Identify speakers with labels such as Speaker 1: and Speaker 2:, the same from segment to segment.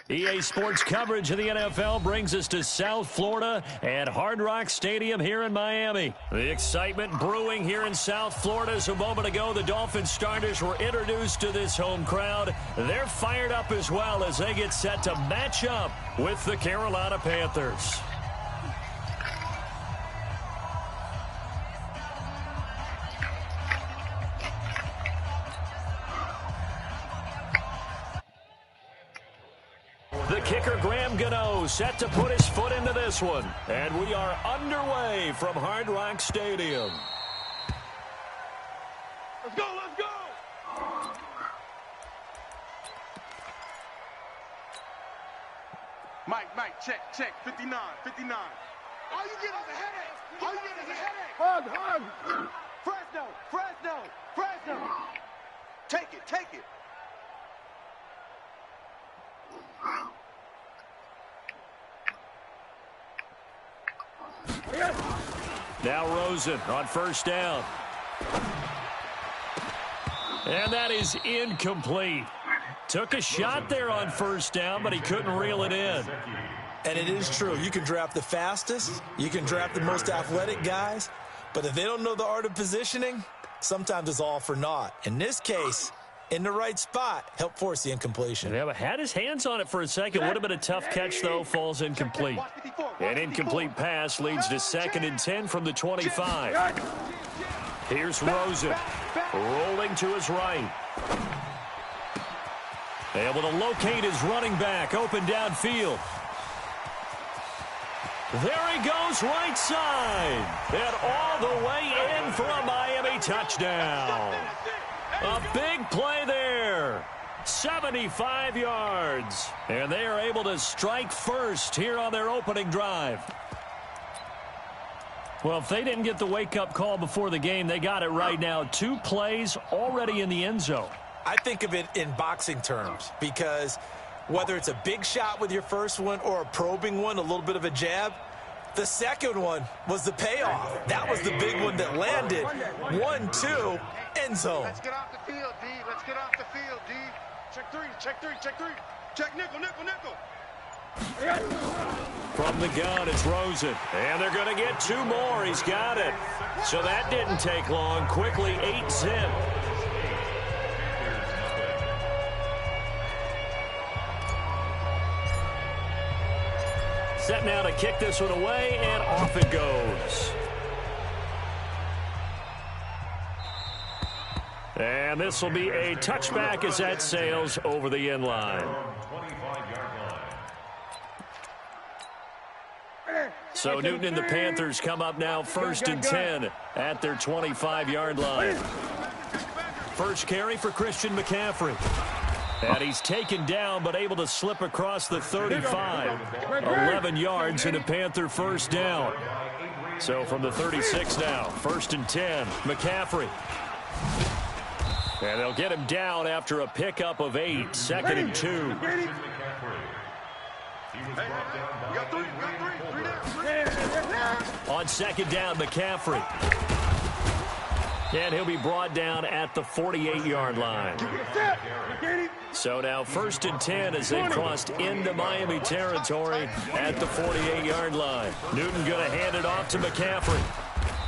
Speaker 1: EA Sports coverage of the NFL brings us to South Florida at Hard Rock Stadium here in Miami. The excitement brewing here in South Florida as a moment ago. The Dolphins starters were introduced to this home crowd. They're fired up as well as they get set to match up with the Carolina Panthers. The kicker, Graham Gano, set to put his foot into this one. And we are underway from Hard Rock Stadium.
Speaker 2: Let's go, let's go! Mike, check, 59. All you get is a headache. Hug. Fresno. Take it.
Speaker 1: Now Rosen on first down. And that is incomplete. Took a shot there on first down, but he couldn't reel it in.
Speaker 3: And it is true. You can draft the fastest. You can draft the most athletic guys. But if they don't know the art of positioning, sometimes it's all for naught. In this case, in the right spot, help force the incompletion.
Speaker 1: Yeah, but had his hands on it for a second. Would have been a tough catch, though. Falls incomplete. An incomplete pass leads to 2nd and 10 from the 25. Here's Rosen. Rolling to his right. Able to locate his running back. Open downfield. There he goes, right side. And all the way in for a Miami touchdown. A big play there. 75 yards. And they are able to strike first here on their opening drive. Well, if they didn't get the wake-up call before the game, they got it right now. 2 plays already in the end zone.
Speaker 3: I think of it in boxing terms because whether it's a big shot with your first one or a probing one, a little bit of a jab, the second one was the payoff. That was the big one that landed. 1-2, end zone.
Speaker 2: Let's get off the field, D. Check three. Check nickel.
Speaker 1: From the gun, it's Rosen. And they're going to get 2 more. He's got it. So that didn't take long. Quickly, 8-zip. Set now to kick this one away, and off it goes. And this will be a touchback as that sails over the end line. So Newton and the Panthers come up now 1st and 10 at their 25-yard line. First carry for Christian McCaffrey. And he's taken down but able to slip across the 35. 11 yards and a Panther first down. So from the 36 now, 1st and 10, McCaffrey. And they'll get him down after a pickup of 8, 2nd and 2. On 2nd down, McCaffrey. And he'll be brought down at the 48-yard line. So now 1st and 10 as they've crossed into Miami territory at the 48-yard line. Newton going to hand it off to McCaffrey.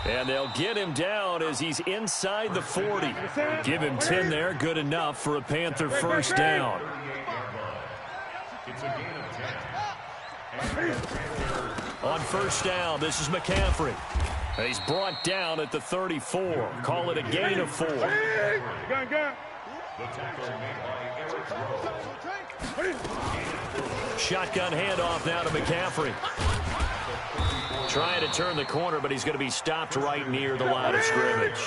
Speaker 1: And they'll get him down as he's inside the 40. Give him 10 there, good enough for a Panther first down. On first down, this is McCaffrey. He's brought down at the 34. Call it a gain of 4. Shotgun handoff now to McCaffrey. Trying to turn the corner, but he's going to be stopped right near the line of scrimmage.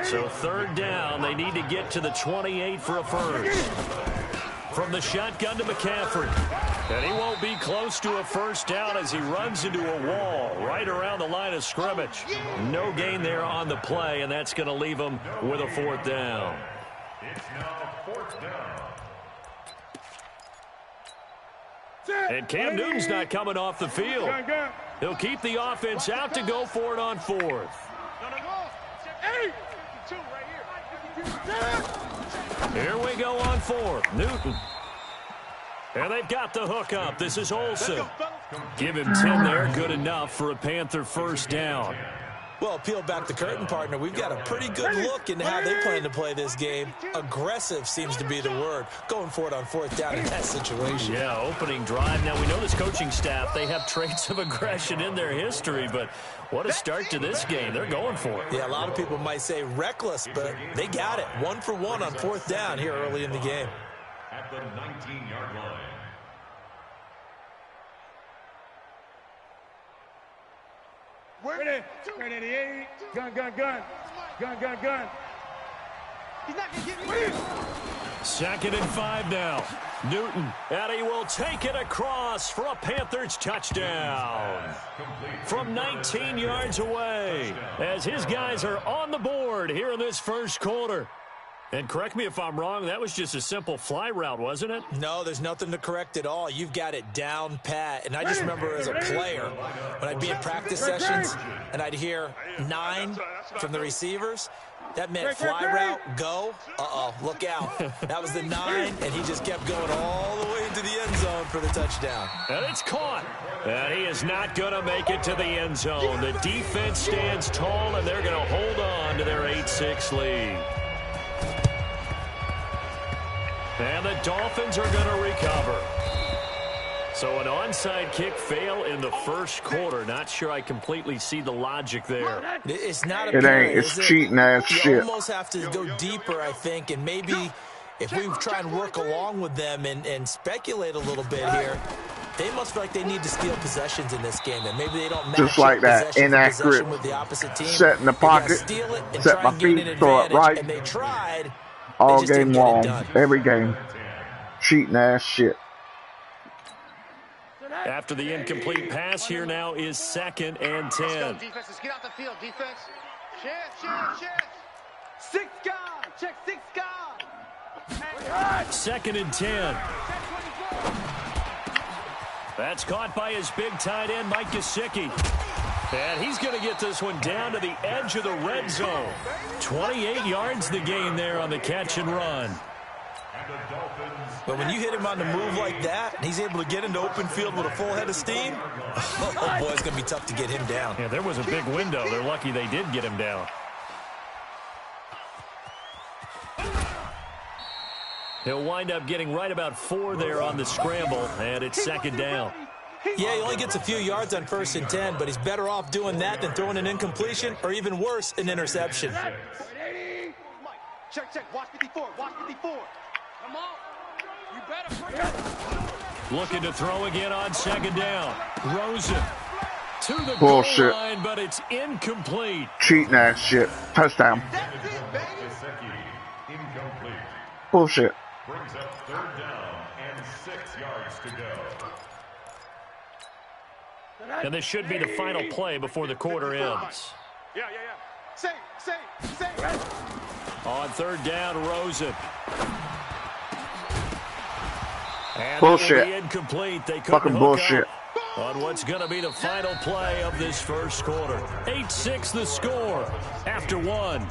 Speaker 1: So 3rd down, they need to get to the 28 for a first. From the shotgun to McCaffrey. And he won't be close to a first down as he runs into a wall right around the line of scrimmage. No gain there on the play, and that's going to leave him with a 4th down.
Speaker 2: It's now 4th down.
Speaker 1: And Cam Newton's not coming off the field. He'll keep the offense out to go for it on 4th. Here we go on 4th. Newton. And they've got the hook up. This is Olsen. Give him 10 there. Good enough for a Panther first down.
Speaker 3: Well, peel back the curtain, partner. We've got a pretty good look into how they plan to play this game. Aggressive seems to be the word. Going for it on fourth down in that situation.
Speaker 1: Yeah, opening drive. Now, we know this coaching staff, they have traits of aggression in their history, but what a start to this game. They're going for it.
Speaker 3: Yeah, a lot of people might say reckless, but they got it. 1 for 1 on fourth down here early in the game.
Speaker 4: At the 19-yard line.
Speaker 2: Ready. 88. Gun. Gun. He's not going to get me.
Speaker 1: 2nd and 5 now. Newton, and he will take it across for a Panthers touchdown. From 19 yards away, as his guys are on the board here in this first quarter. And correct me if I'm wrong, that was just a simple fly route, wasn't it?
Speaker 3: No, there's nothing to correct at all. You've got it down pat. And I just remember as a player, when I'd be in practice sessions and I'd hear 9 from the receivers, that meant fly route, go. Uh-oh, look out. That was the 9, and he just kept going all the way into the end zone for the touchdown.
Speaker 1: And it's caught. And he is not going to make it to the end zone. The defense stands tall, and they're going to hold on to their 8-6 lead. And the Dolphins are going to recover. So an onside kick fail in the first quarter. Not sure I completely see the logic there.
Speaker 3: It's not
Speaker 5: It ain't. It's cheating ass
Speaker 3: you
Speaker 5: shit.
Speaker 3: almost have to go deeper, I think, and maybe if we try and work along with them and speculate a little bit here, they must feel like they need to steal possessions in this game, and maybe they don't match
Speaker 5: Just like that inaccurate
Speaker 3: with the opposite team.
Speaker 5: set in the pocket,
Speaker 3: steal it and
Speaker 5: set
Speaker 3: try
Speaker 5: my
Speaker 3: and gain
Speaker 5: feet,
Speaker 3: an
Speaker 5: throw it
Speaker 3: advantage,
Speaker 5: right.
Speaker 3: and they tried.
Speaker 5: All
Speaker 3: just didn't
Speaker 5: game
Speaker 3: get it
Speaker 5: long,
Speaker 3: done.
Speaker 5: every game. Cheating ass shit.
Speaker 1: After the incomplete pass, here now is 2nd and 10.
Speaker 2: Defense, let's get out the field. Defense. Shift. 6 guard. Check 6 guard.
Speaker 1: 2nd and 10. That's caught by his big tight end, Mike Gesicki. And he's going to get this one down to the edge of the red zone. 28 yards the gain there on the catch and run.
Speaker 3: But when you hit him on the move like that, and he's able to get into open field with a full head of steam, oh boy, it's going to be tough to get him down.
Speaker 1: Yeah, there was a big window. They're lucky they did get him down. He'll wind up getting right about 4 there on the scramble, and it's 2nd down.
Speaker 3: Yeah, he only gets a few yards on 1st and 10, but he's better off doing that than throwing an incompletion, or even worse, an interception.
Speaker 2: Check. Watch 54. Come on. You better bring it.
Speaker 1: Looking to throw again on 2nd down. Rosen to the
Speaker 5: Bullshit.
Speaker 1: goal line, but it's incomplete.
Speaker 5: Cheating ass shit. Touchdown.
Speaker 4: Incomplete.
Speaker 5: Bullshit.
Speaker 4: Brings up 3rd down and 6 yards to go.
Speaker 1: And this should be the final play before the quarter ends.
Speaker 2: Yeah. Say.
Speaker 1: On 3rd down, Rosen. And
Speaker 5: Bullshit.
Speaker 1: be incomplete. They couldn't
Speaker 5: Fucking
Speaker 1: hook
Speaker 5: bullshit.
Speaker 1: up on what's going to be the final play of this first quarter. 8-6 the score after 1.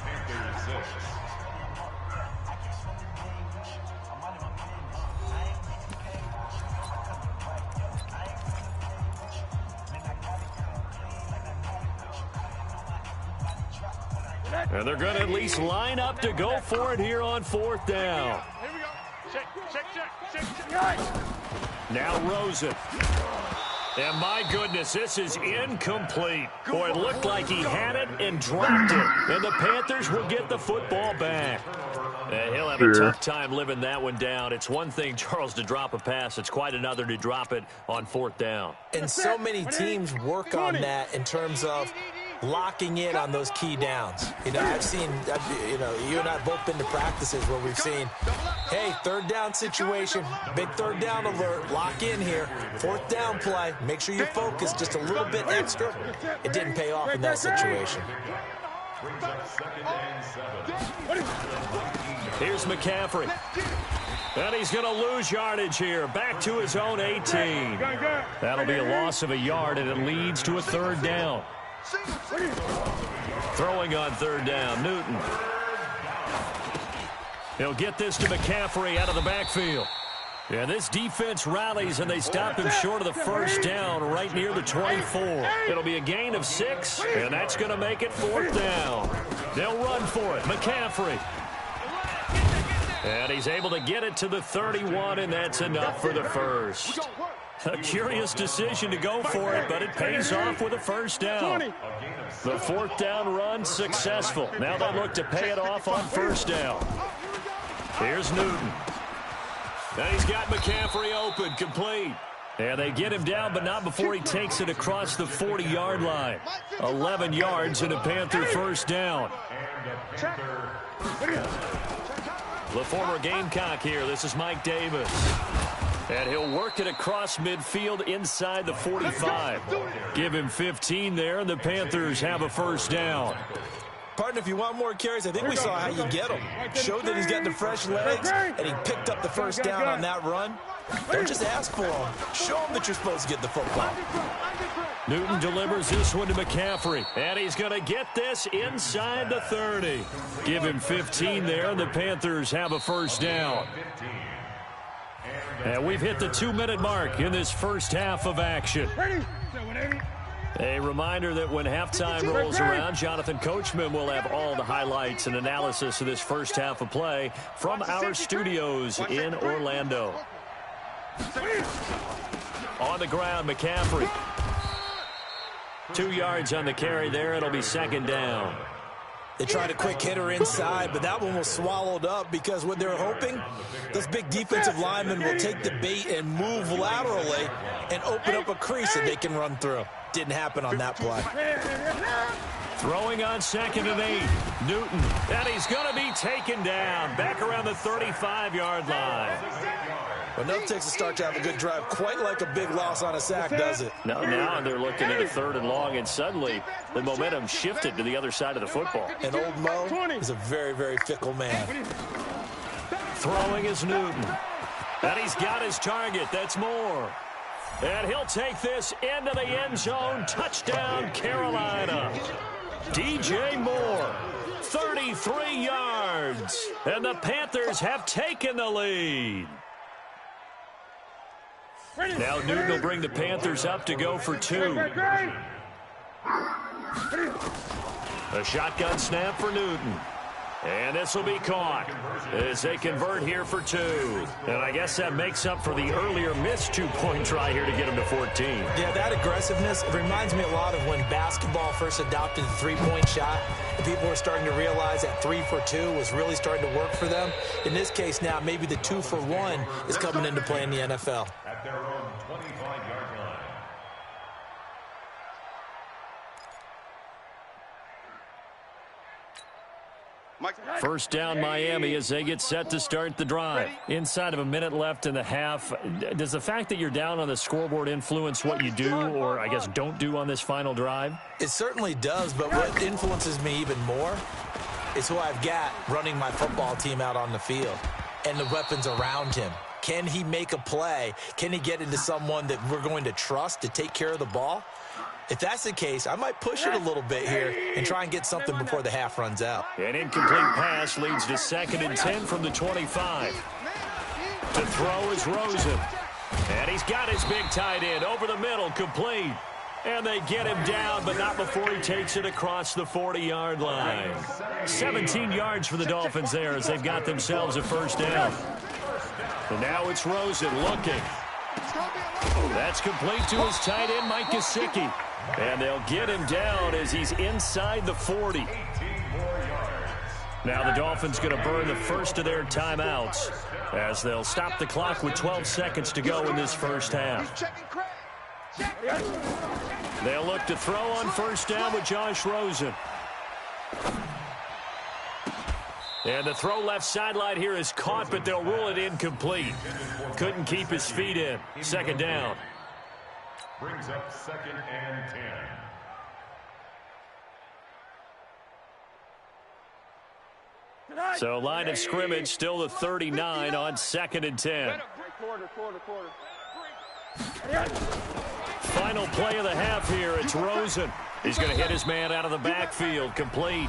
Speaker 1: And they're going to at least line up to go for it here on 4th down.
Speaker 2: Here we go. Check.
Speaker 1: Now Rosen. And my goodness, this is incomplete. Boy, it looked like he had it and dropped it. And the Panthers will get the football back. And he'll have a tough time living that one down. It's one thing, Charles, to drop a pass. It's quite another to drop it on 4th down.
Speaker 3: And so many teams work on that in terms of locking in on those key downs. You know, I've seen, you and I have both been to practices where we've seen, hey, 3rd down situation, big 3rd down alert, lock in here, 4th down play, make sure you focus just a little bit extra. It didn't pay off in that situation.
Speaker 4: Brings up 2nd and 7.
Speaker 1: Here's McCaffrey. And he's going to lose yardage here. Back to his own 18. That'll be a loss of a yard, and it leads to a 3rd down. Throwing on 3rd down, Newton. He'll get this to McCaffrey out of the backfield. Yeah, this defense rallies, and they stop him short of the first down right near the 24. It'll be a gain of 6, and that's going to make it 4th down. They'll run for it. McCaffrey. And he's able to get it to the 31, and that's enough for the first. A curious decision to go for it, but it pays off with a first down. The 4th down run successful. Now they look to pay it off on first down. Here's Newton. And he's got McCaffrey open, complete. And they get him down, but not before he takes it across the 40-yard line. 11 yards and a Panther first down. The former Gamecock here. This is Mike Davis. And he'll work it across midfield inside the 45. Give him 15 there, and the Panthers have a first down.
Speaker 3: Partner, if you want more carries, I think we saw how you get them. Showed that he's got the fresh legs, and he picked up the first down on that run. Don't just ask for them. Show them that you're supposed to get the football.
Speaker 1: Newton delivers this one to McCaffrey, and he's going to get this inside the 30. Give him 15 there, and the Panthers have a first down. And we've hit the 2-minute mark in this first half of action. A reminder that when halftime rolls around, Jonathan Coachman will have all the highlights and analysis of this first half of play from our studios in Orlando. On the ground, McCaffrey. 2 yards on the carry there. It'll be second down.
Speaker 3: They tried a quick hitter inside, but that one was swallowed up because what they're hoping, those big defensive linemen will take the bait and move laterally and open up a crease that they can run through. Didn't happen on that play.
Speaker 1: Throwing on 2nd and 8. Newton. And he's going to be taken down. Back around the 35-yard line.
Speaker 3: Well, nothing takes a start to have a good drive. Quite like a big loss on a sack, does it?
Speaker 1: No, now they're looking at a 3rd and long, and suddenly the momentum shifted to the other side of the football.
Speaker 3: And old Mo is a very, very fickle man.
Speaker 1: Throwing is Newton. And he's got his target. That's Moore. And he'll take this into the end zone. Touchdown, Carolina. DJ Moore, 33 yards. And the Panthers have taken the lead. Now Newton will bring the Panthers up to go for 2. A shotgun snap for Newton. And this will be caught as they convert here for 2. And I guess that makes up for the earlier missed 2-point try here to get them to 14.
Speaker 3: Yeah, that aggressiveness, it reminds me a lot of when basketball first adopted the 3-point shot. And people were starting to realize that 3 for 2 was really starting to work for them. In this case now, maybe the 2 for 1 is coming into play in the NFL.
Speaker 4: At their own 25-yard line.
Speaker 1: First down Miami as they get set to start the drive. Inside of a minute left in the half. Does the fact that you're down on the scoreboard influence what you do, or I guess don't do on this final drive?
Speaker 3: It certainly does, but what influences me even more is who I've got running my football team out on the field and the weapons around him. Can he make a play? Can he get into someone that we're going to trust to take care of the ball? If that's the case, I might push it a little bit here and try and get something before the half runs out.
Speaker 1: An incomplete pass leads to 2nd and 10 from the 25. To throw is Rosen. And he's got his big tight end over the middle, complete. And they get him down, but not before he takes it across the 40-yard line. 17 yards for the Dolphins there as they've got themselves a first down. And now it's Rosen looking. That's complete to his tight end, Mike Gesicki. And they'll get him down as he's inside the 40. Now the Dolphins going to burn the first of their timeouts as they'll stop the clock with 12 seconds to go in this first half. They'll look to throw on first down with Josh Rosen. And the throw left sideline here is caught, but they'll rule it incomplete. Couldn't keep his feet in. Second down.
Speaker 4: Brings up 2nd and 10.
Speaker 1: So line of scrimmage still the 39 on 2nd and 10. Final play of the half here. It's Rosen. He's going to hit his man out of the backfield. Complete.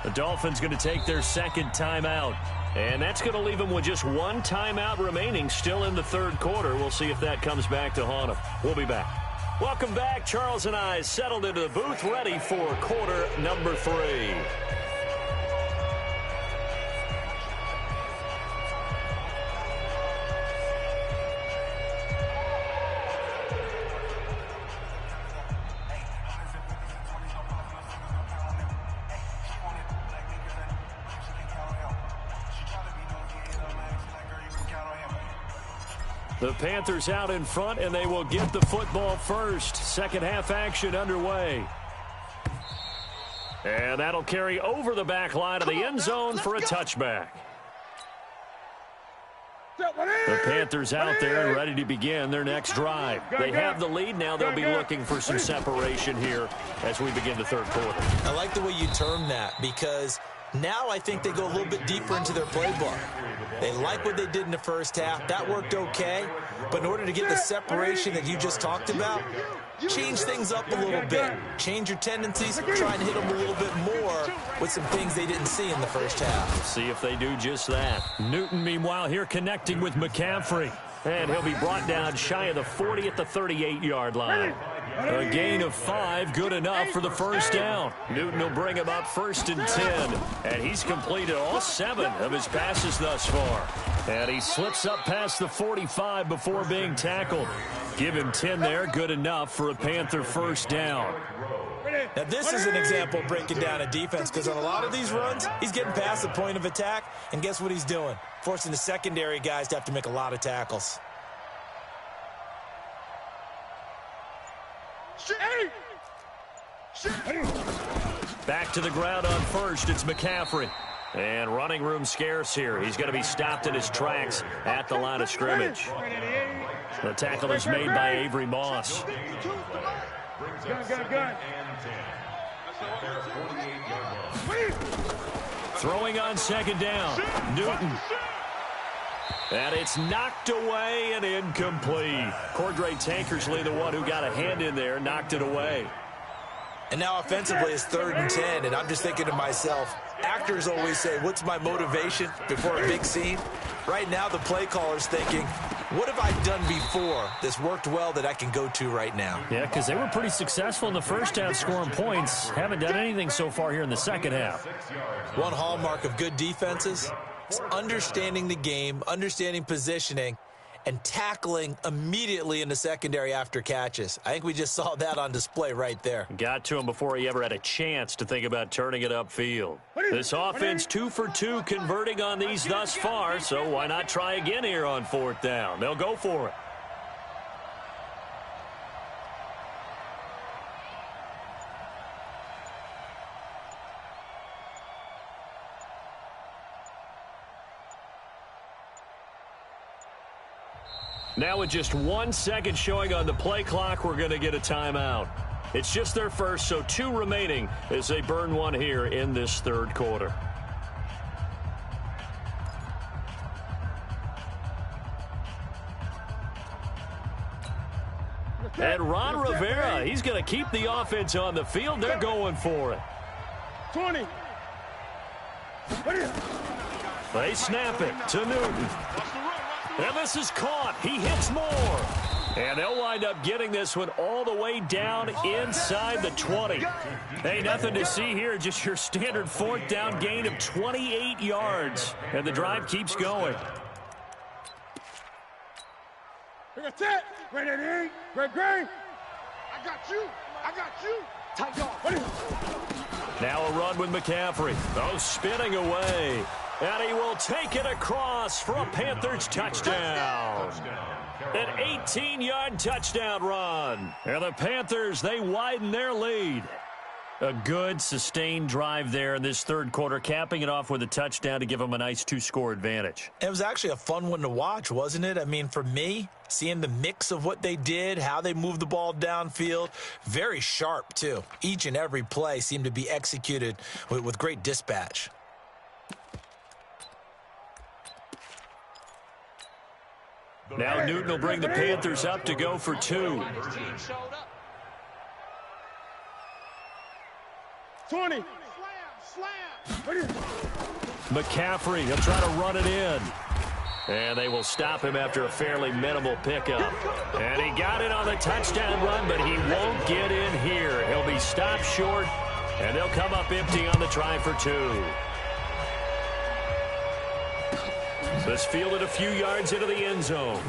Speaker 1: The Dolphins going to take their second timeout. And that's going to leave them with just one timeout remaining still in the third quarter. We'll see if that comes back to haunt them. We'll be back. Welcome back. Charles and I settled into the booth, ready for quarter number 3. The Panthers out in front, and they will get the football first. Second half action underway. And that'll carry over the back line of the end zone for a touchback. The Panthers out there and ready to begin their next drive. They have the lead. Now they'll be looking for some separation here as we begin the third quarter.
Speaker 3: I like the way you term that, because now I think they go a little bit deeper into their playbook. They like what they did in the first half. That worked okay. But in order to get the separation that you just talked about, change things up a little bit. Change your tendencies. Try and hit them a little bit more with some things they didn't see in the first half.
Speaker 1: See if they do just that. Newton, meanwhile, here connecting with McCaffrey. And he'll be brought down shy of the 40 at the 38-yard line. A gain of 5, good enough for the first down. Newton will bring him up first and 10. And he's completed all 7 of his passes thus far. And he slips up past the 45 before being tackled. Give him 10 there, good enough for a Panther first down.
Speaker 3: Now, this is an example of breaking down a defense, because on a lot of these runs, he's getting past the point of attack, and guess what he's doing? Forcing the secondary guys to have to make a lot of tackles.
Speaker 1: Back to the ground on first, it's McCaffrey. And running room scarce here. He's going to be stopped in his tracks at the line of scrimmage. The tackle is made by Avery Moss. Throwing on second down, Newton. And it's knocked away and incomplete. Cordray Tankersley, the one who got a hand in there, knocked it away.
Speaker 3: And now offensively it's 3rd and 10, and I'm just thinking to myself, actors always say, what's my motivation before a big scene? Right now the play caller's thinking, what have I done before that's worked well that I can go to right now?
Speaker 1: Yeah, because they were pretty successful in the first half scoring points. Haven't done anything so far here in the second half.
Speaker 3: One hallmark of good defenses is understanding the game, understanding positioning, and tackling immediately in the secondary after catches. I think we just saw that on display right there.
Speaker 1: Got to him before he ever had a chance to think about turning it upfield. This offense 2 for 2 converting on these thus far, so why not try again here on 4th down? They'll go for it. Now with just 1 second showing on the play clock, we're going to get a timeout. It's just their first, so 2 remaining as they burn one here in this third quarter. And Ron Rivera, he's going to keep the offense on the field. They're going for it.
Speaker 2: 20.
Speaker 1: They snap it to Newton. And this is caught. He hits more. And they'll wind up getting this one all the way down inside the 20. Hey, nothing to see here. Just your standard 4th down gain of 28 yards. And the drive keeps going.
Speaker 2: Ready, Greg. I got you. Tight off.
Speaker 1: Now a run with McCaffrey. Oh, spinning away. And he will take it across for a Panthers touchdown. An 18-yard touchdown run. And the Panthers, they widen their lead. A good, sustained drive there in this third quarter, capping it off with a touchdown to give them a nice 2-score advantage.
Speaker 3: It was actually a fun one to watch, wasn't it? I mean, for me, seeing the mix of what they did, how they moved the ball downfield, very sharp, too. Each and every play seemed to be executed with great dispatch.
Speaker 1: Now Newton will bring the Panthers up to go for 2.
Speaker 2: 20.
Speaker 1: McCaffrey, he'll try to run it in. And they will stop him after a fairly minimal pickup. And he got it on the touchdown run, but he won't get in here. He'll be stopped short, and they'll come up empty on the try for 2. This fielded a few yards into the end zone.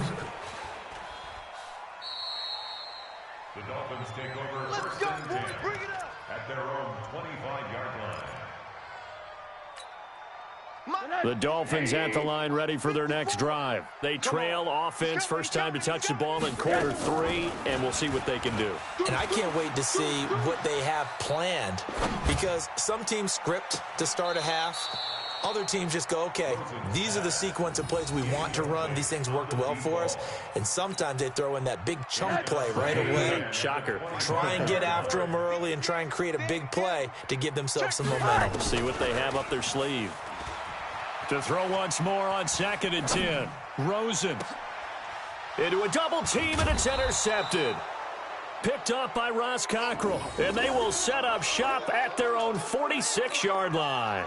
Speaker 4: The Dolphins take over first and 10 at their own 25-yard line.
Speaker 1: The Dolphins at the line ready for their next drive. They trail offense, first time to touch the ball in quarter 3, and we'll see what they can do.
Speaker 3: And I can't wait to see what they have planned, because some teams script to start a half. Other teams just go, okay, these are the sequence of plays we want to run. These things worked well for us. And sometimes they throw in that big chunk play right away.
Speaker 1: Shocker.
Speaker 3: Try and get after them early and try and create a big play to give themselves some momentum.
Speaker 1: See what they have up their sleeve. To throw once more on 2nd and 10. Rosen. Into a double team, and it's intercepted. Picked up by Ross Cockrell. And they will set up shop at their own 46-yard line.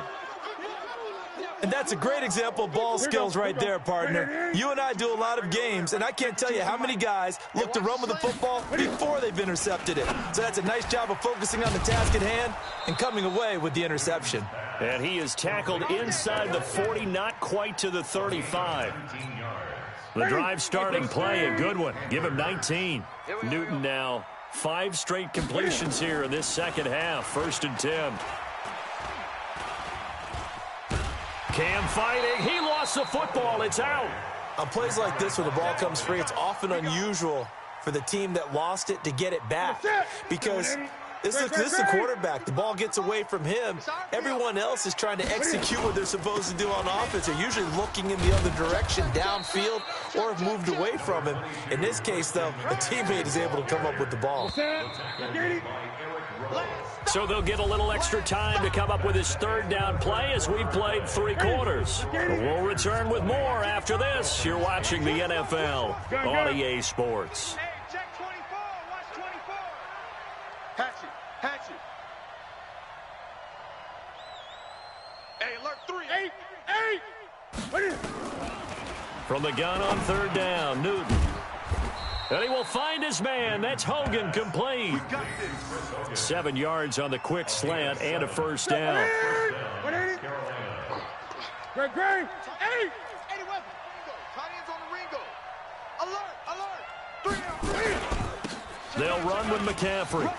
Speaker 3: And that's a great example of ball skills right there, partner. You and I do a lot of games, and I can't tell you how many guys look to run with the football before they've intercepted it. So that's a nice job of focusing on the task at hand and coming away with the interception.
Speaker 1: And he is tackled inside the 40, not quite to the 35. The drive starting play, a good one. Give him 19. Newton now 5 straight completions here in this second half. 1st and 10. Cam fighting. He lost the football. It's out.
Speaker 3: On plays like this where the ball comes free, it's often unusual for the team that lost it to get it back, because this is the quarterback. The ball gets away from him. Everyone else is trying to execute what they're supposed to do on offense. They're usually looking in the other direction, downfield, or have moved away from him. In this case, though, a teammate is able to come up with the ball.
Speaker 1: So they'll get a little extra time to come up with his 3rd down play as we've played 3 quarters. We'll return with more after this. You're watching the NFL on EA Sports.
Speaker 2: Hey, check 24. Watch 24. Hatchet. Hatchet. Hey, alert 3. 8.
Speaker 1: From the gun on 3rd down, Newton. And he will find his man. That's Hogan, complete. 7 yards on the quick slant and a 1st down.
Speaker 2: Great. 8. 80 weapon. Tight ends on the Ringo. Alert. 3.
Speaker 1: They'll run with McCaffrey.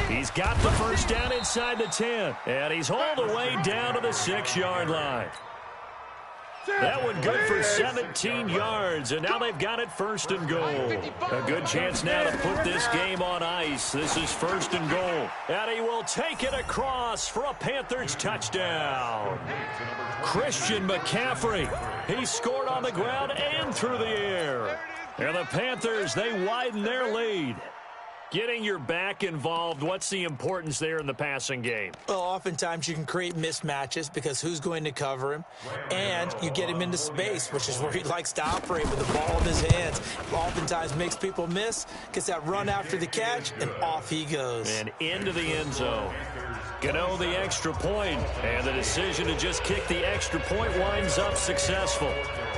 Speaker 1: He's got the 1st down inside the 10. And he's hauled away down to the 6-yard line. That one good for 17 yards, and now they've got it 1st and goal. A good chance now to put this game on ice. This is 1st and goal. And he will take it across for a Panthers touchdown. Christian McCaffrey. He scored on the ground and through the air. And the Panthers, they widen their lead. Getting your back involved, what's the importance there in the passing game?
Speaker 3: Well, oftentimes you can create mismatches because who's going to cover him? And you get him into space, which is where he likes to operate with the ball in his hands. Oftentimes makes people miss, gets that run after the catch, and off he goes.
Speaker 1: And into the end zone. Gano the extra point, and the decision to just kick the extra point winds up successful.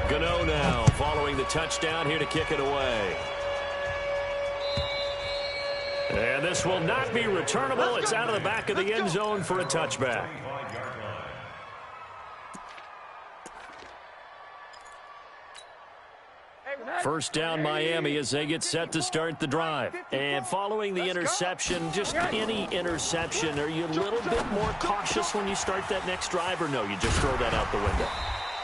Speaker 1: Gano now following the touchdown here to kick it away. And this will not be returnable. It's out of the back of the end zone for a touchback. First down Miami as they get set to start the drive. And following the interception, just any interception, are you a little bit more cautious when you start that next drive, or no, you just throw that out the window?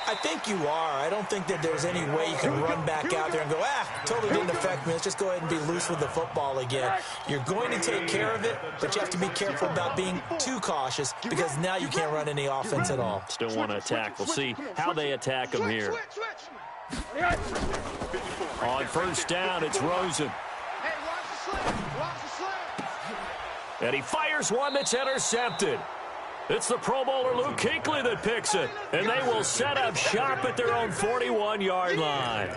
Speaker 3: I think you are. I don't think that there's any way you can run back out there and go, totally didn't affect me. Let's just go ahead and be loose with the football again. You're going to take care of it, but you have to be careful about being too cautious because now you can't run any offense at all.
Speaker 1: Still want to attack. We'll see how they attack him here. On first down, it's Rosen. And he fires one that's intercepted. It's the Pro Bowler Luke Kuechly that picks it, and they will set up shop at their own 41-yard line.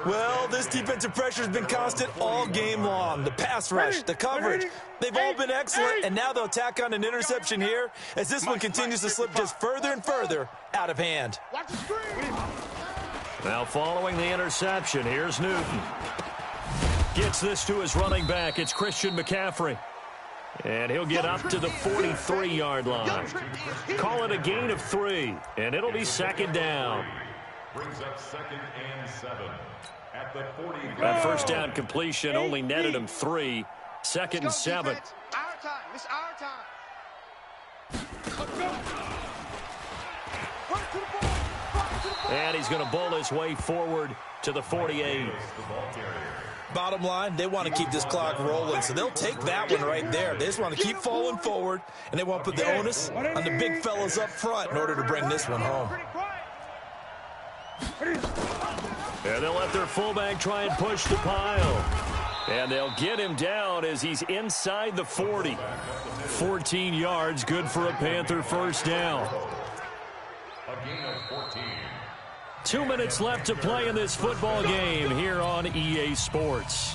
Speaker 3: Well, this defensive pressure has been constant all game long. The pass rush, the coverage, they've all been excellent, and now they'll tack on an interception here as this one continues to slip just further and further out of hand.
Speaker 1: Now following the interception, here's Newton. Gets this to his running back. It's Christian McCaffrey. And he'll get up to the 43-yard line. Call it a gain of 3, and it'll be second down.
Speaker 4: Brings up 2nd and 7 at the 40.
Speaker 1: That first down completion only netted him 3. 2nd and 7.
Speaker 2: Our time. It's our time. Let's go. Run to the ball.
Speaker 1: And he's going to bowl his way forward to the 48.
Speaker 3: Bottom line, they want to keep this clock rolling, so they'll take that one right there. They just want to keep falling forward, and they want to put the onus on the big fellas up front in order to bring this one home.
Speaker 1: And they'll let their fullback try and push the pile. And they'll get him down as he's inside the 40. 14 yards, good for a Panther first down.
Speaker 4: A gain of 14.
Speaker 1: 2 minutes left to play in this football game here on EA Sports.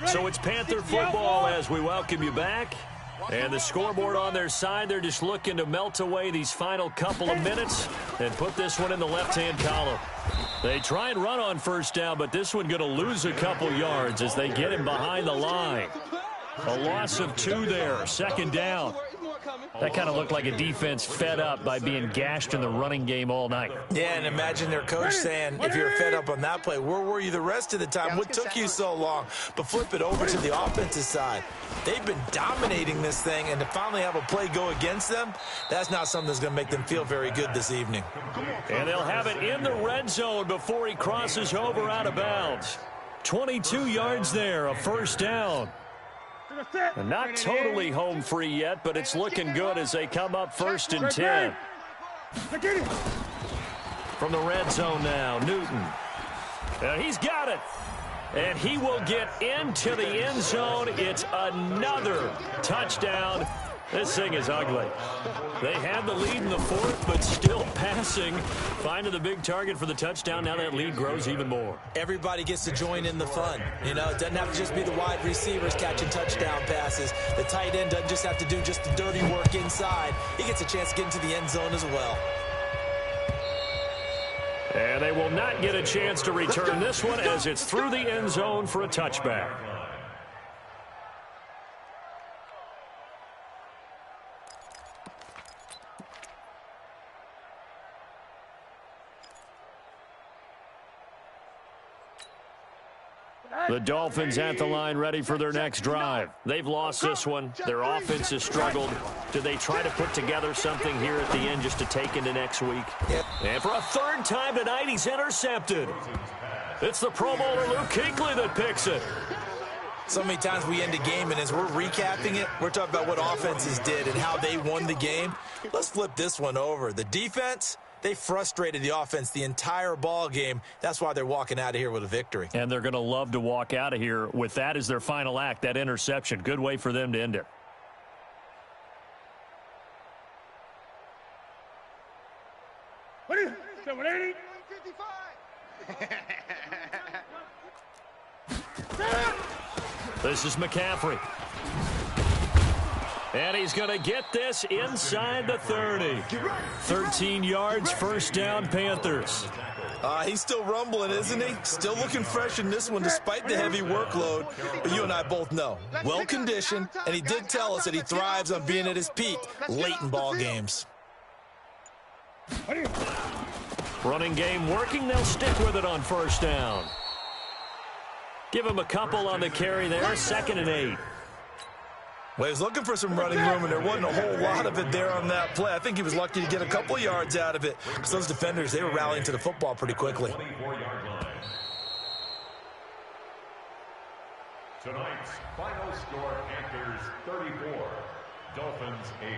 Speaker 1: So it's Panther football as we welcome you back. And the scoreboard on their side, they're just looking to melt away these final couple of minutes and put this one in the left-hand column. They try and run on first down, but this one going to lose a couple yards as they get him behind the line. A loss of 2 there, second down. That kind of looked like a defense fed up by being gashed in the running game all night.
Speaker 3: Yeah, and imagine their coach saying, if you're fed up on that play, where were you the rest of the time? What took you so long? But flip it over to the offensive side. They've been dominating this thing, and to finally have a play go against them, that's not something that's going to make them feel very good this evening.
Speaker 1: And they'll have it in the red zone before he crosses over out of bounds. 22 yards there, a first down. And not totally home free yet, but it's looking good as they come up 1st and 10. From the red zone now, Newton. And he's got it. And he will get into the end zone. It's another touchdown. This thing is ugly. They had the lead in the 4th, but still passing. Finding the big target for the touchdown. Now that lead grows even more.
Speaker 3: Everybody gets to join in the fun. You know, it doesn't have to just be the wide receivers catching touchdown passes. The tight end doesn't just have to do just the dirty work inside. He gets a chance to get into the end zone as well.
Speaker 1: And they will not get a chance to return this one as it's through the end zone for a touchback. The Dolphins at the line ready for their next drive. They've lost this one. Their offense has struggled. Do they try to put together something here at the end just to take into next week?
Speaker 3: Yep.
Speaker 1: And for a 3rd time tonight, he's intercepted. It's the Pro Bowler Luke Kuechly that picks it.
Speaker 3: So many times we end a game, and as we're recapping it, we're talking about what offenses did and how they won the game. Let's flip this one over. The defense, they frustrated the offense the entire ball game. That's why they're walking out of here with a victory.
Speaker 1: And they're going to love to walk out of here with that as their final act, that interception. Good way for them to end it.
Speaker 2: What is it? 780?
Speaker 1: This is McCaffrey. And he's going to get this inside the 30. 13 yards, first down, Panthers.
Speaker 3: He's still rumbling, isn't he? Still looking fresh in this one despite the heavy workload. But you and I both know, well-conditioned, and he did tell us that he thrives on being at his peak late in ball games.
Speaker 1: Running game working. They'll stick with it on first down. Give him a couple on the carry there. 2nd and 8.
Speaker 3: Well, he was looking for some running room, and there wasn't a whole lot of it there on that play. I think he was lucky to get a couple yards out of it because those defenders, they were rallying to the football pretty quickly.
Speaker 4: Tonight's final score, Panthers 34, Dolphins 8.